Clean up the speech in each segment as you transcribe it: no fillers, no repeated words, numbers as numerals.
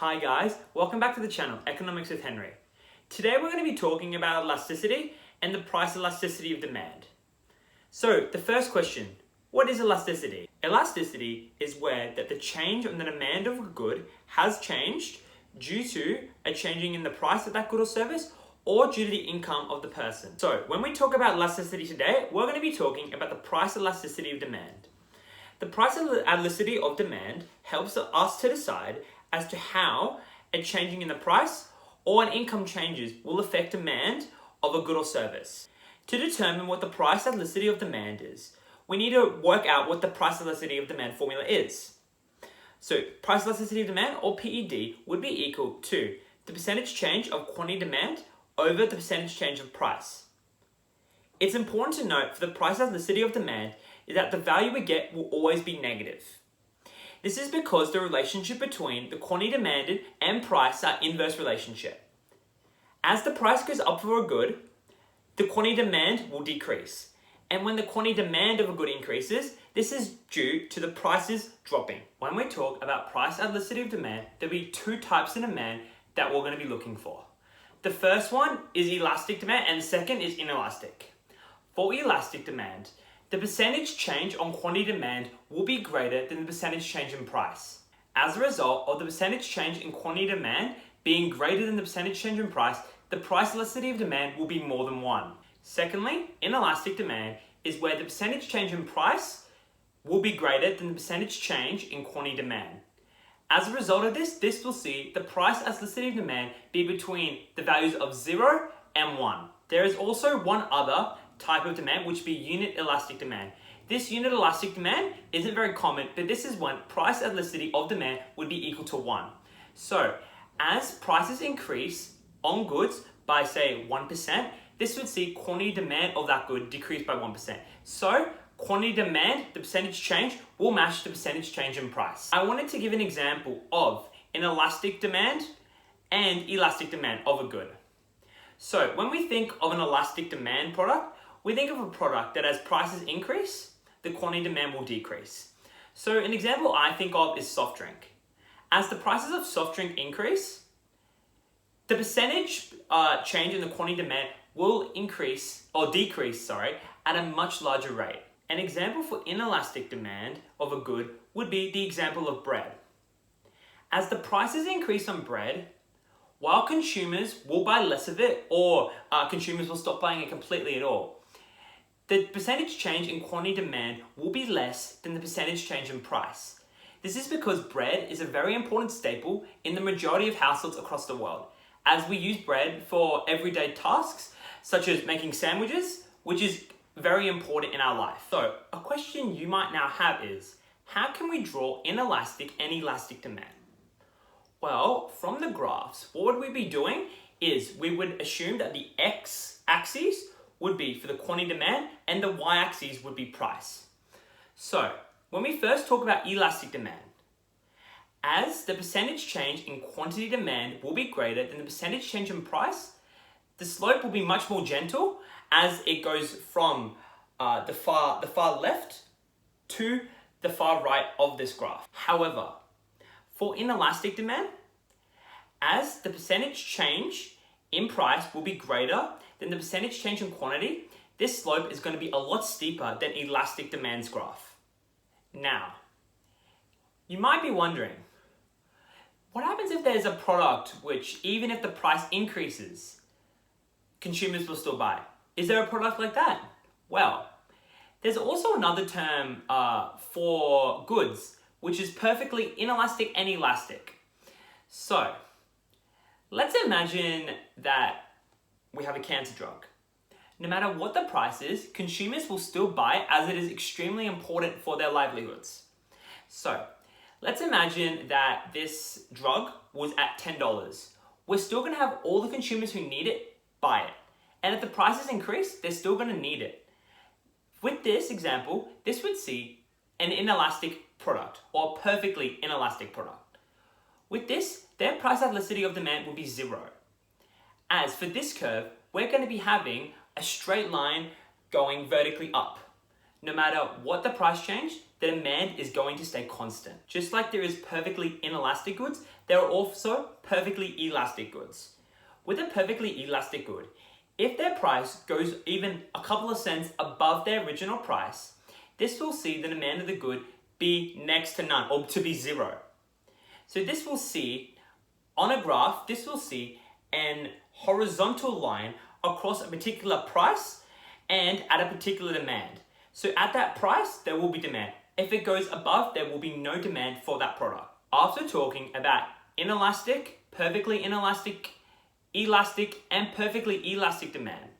Hi guys, welcome back to the channel, Economics with Henry. Today we're going to be talking about elasticity and the price elasticity of demand. So the first question, what is elasticity? Elasticity is where the change in the demand of a good has changed due to a changing in the price of that good or service or due to the income of the person. So when we talk about elasticity today, we're going to be talking about the price elasticity of demand. The price elasticity of demand helps us to decide as to how a changing in the price or an income changes will affect demand of a good or service. To determine what the price elasticity of demand is, we need to work out what the price elasticity of demand formula is. So price elasticity of demand, or PED, would be equal to the percentage change of quantity demand over the percentage change of price. It's important to note for the price elasticity of demand is that the value we get will always be negative. This is because the relationship between the quantity demanded and price are inverse relationship. As the price goes up for a good, the quantity demand will decrease. And when the quantity demand of a good increases, this is due to the prices dropping. When we talk about price elasticity of demand, there'll be two types of demand that we're going to be looking for. The first one is elastic demand and the second is inelastic. For elastic demand, the percentage change on quantity demand will be greater than the percentage change in price. As a result of the percentage change in quantity demand being greater than the percentage change in price, the price elasticity of demand will be more than 1. Secondly, inelastic demand is where the percentage change in price will be greater than the percentage change in quantity demand. As a result of this will see the price elasticity of demand be between the values of 0 and 1. There is also one other type of demand, which would be unit elastic demand. This unit elastic demand isn't very common, but this is when price elasticity of demand would be equal to 1. So as prices increase on goods by say 1%, this would see quantity demand of that good decrease by 1%. So quantity demand, the percentage change, will match the percentage change in price. I wanted to give an example of inelastic demand and elastic demand of a good. So when we think of an elastic demand product, we think of a product that as prices increase, the quantity demand will decrease. So an example I think of is soft drink. As the prices of soft drink increase, the percentage change in the quantity demand will decrease at a much larger rate. An example for inelastic demand of a good would be the example of bread. As the prices increase on bread, while consumers will buy less of it or consumers will stop buying it completely at all, the percentage change in quantity demand will be less than the percentage change in price. This is because bread is a very important staple in the majority of households across the world, as we use bread for everyday tasks such as making sandwiches, which is very important in our life. So a question you might now have is, how can we draw inelastic and elastic demand? Well, from the graphs, what would we be doing is we would assume that the x-axis would be for the quantity demand and the y-axis would be price. So when we first talk about elastic demand, as the percentage change in quantity demand will be greater than the percentage change in price, the slope will be much more gentle as it goes from the far left to the far right of this graph. However, for inelastic demand, as the percentage change in price will be greater than the percentage change in quantity, this slope is going to be a lot steeper than elastic demand's graph. Now, you might be wondering, what happens if there's a product which, even if the price increases, consumers will still buy? Is there a product like that? Well, there's also another term for goods, which is perfectly inelastic and elastic. So, let's imagine that we have a cancer drug. No matter what the price is, consumers will still buy it as it is extremely important for their livelihoods. So, let's imagine that this drug was at $10. We're still going to have all the consumers who need it buy it. And if the prices increase, they're still going to need it. With this example, this would see an inelastic product or a perfectly inelastic product. With this, their price elasticity of demand will be 0. As for this curve, we're going to be having a straight line going vertically up. no matter what the price change, the demand is going to stay constant. Just like there is perfectly inelastic goods, there are also perfectly elastic goods. With a perfectly elastic good, if their price goes even a couple of cents above their original price, this will see the demand of the good be next to none, or to be zero. So this will see, on a graph, this will see an horizontal line across a particular price and at a particular demand. So at that price, there will be demand. If it goes above, there will be no demand for that product. After talking about inelastic, perfectly inelastic, elastic, and perfectly elastic demand,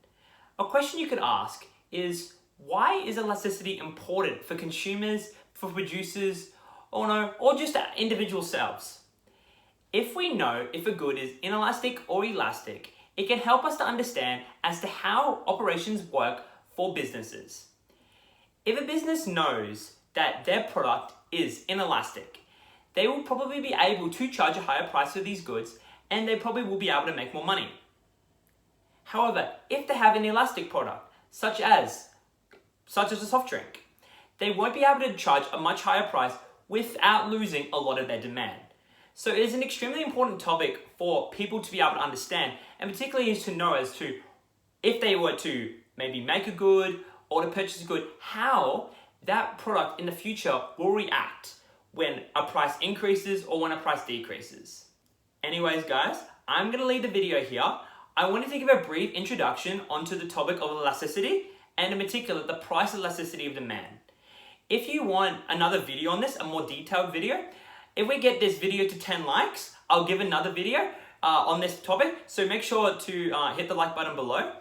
a question you could ask is, why is elasticity important for consumers, for producers, or just individual selves? If we know if a good is inelastic or elastic, it can help us to understand as to how operations work for businesses. If a business knows that their product is inelastic, they will probably be able to charge a higher price for these goods, and they probably will be able to make more money. However, if they have an elastic product, such as a soft drink, they won't be able to charge a much higher price without losing a lot of their demand. So it is an extremely important topic for people to be able to understand, and particularly is to know as to if they were to maybe make a good or to purchase a good, how that product in the future will react when a price increases or when a price decreases. Anyways, guys, I'm going to leave the video here. I wanted to give a brief introduction onto the topic of elasticity, and in particular, the price elasticity of demand. If you want another video on this, a more detailed video, if we get this video to 10 likes, I'll give another video on this topic. So make sure to hit the like button below.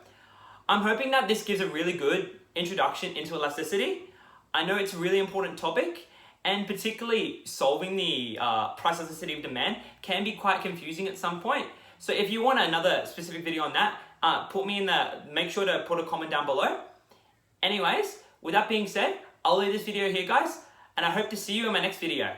I'm hoping that this gives a really good introduction into elasticity. I know it's a really important topic, and particularly solving the price elasticity of demand can be quite confusing at some point. So if you want another specific video on that, make sure to put a comment down below. Anyways, with that being said, I'll leave this video here, guys, and I hope to see you in my next video.